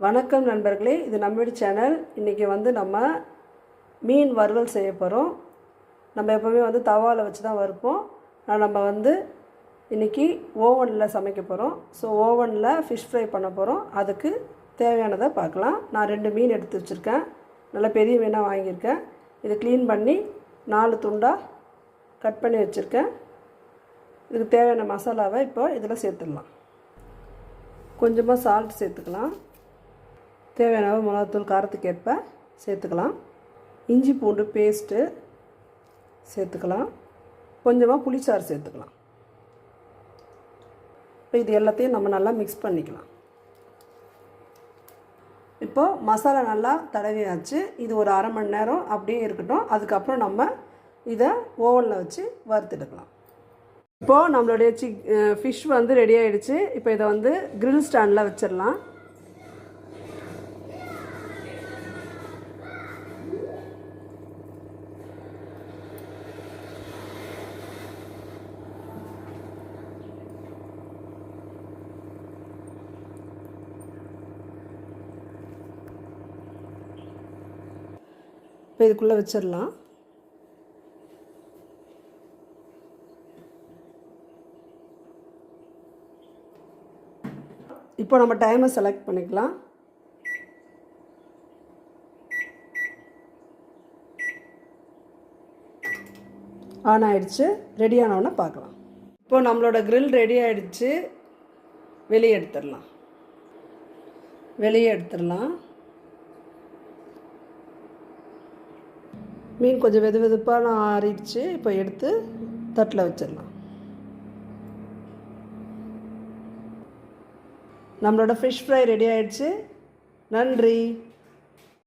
வணக்கம் நண்பர்களே, இது நம்மளுடைய சேனல். இன்றைக்கி நம்ம மீன் வறுவல் செய்ய போகிறோம். நம்ம எப்போவுமே தவாவில் வச்சு தான் வறுப்போம். நம்ம இன்றைக்கி ஓவனில் சமைக்க போகிறோம். ஸோ ஓவனில் ஃபிஷ் ஃப்ரை பண்ண போகிறோம். அதுக்கு தேவையானதை பார்க்கலாம். நான் 2 மீன் எடுத்து வச்சுருக்கேன். நல்ல பெரிய மீனாக வாங்கியிருக்கேன். இதை க்ளீன் பண்ணி 4 துண்டாக கட் பண்ணி வச்சுருக்கேன். இதுக்கு தேவையான மசாலாவை இப்போ இதில் சேர்த்துடலாம். கொஞ்சமாக சால்ட் சேர்த்துக்கலாம். தேவையான மிளகாத்தூள் காரத்துக்கு ஏற்ப சேர்த்துக்கலாம். இஞ்சி பூண்டு பேஸ்ட்டு சேர்த்துக்கலாம். கொஞ்சமாக புளிச்சாறு சேர்த்துக்கலாம். இப்போ இது எல்லாத்தையும் நம்ம நல்லா மிக்ஸ் பண்ணிக்கலாம். இப்போது மசாலா நல்லா தடவியாச்சு. இது ஒரு அரை மணி நேரம் அப்படியே இருக்கட்டும். அதுக்கப்புறம் நம்ம இதை ஓவனில் வச்சு வறுத்துடுக்கலாம். இப்போது நம்மளுடைய ஃபிஷ் ரெடி ஆகிடுச்சு. இப்போ இதை கிரில் ஸ்டாண்டில் வச்சிடலாம். இப்போ இதுக்குள்ளே வச்சிடலாம். இப்போ நம்ம டைமை செலக்ட் பண்ணிக்கலாம். ஆன் ஆகிடுச்சு. ரெடி ஆனவுடனே பார்க்கலாம். இப்போ நம்மளோட கிரில் ரெடி ஆகிடுச்சு. வெளியே எடுத்துடலாம். மீன் கொஞ்சம் வெதுப்பாக ஆறிடுச்சு. இப்போ எடுத்து தட்டில் வச்சிடலாம். நம்மளோட ஃபிஷ் ஃப்ரை ரெடி ஆகிடுச்சு. நன்றி.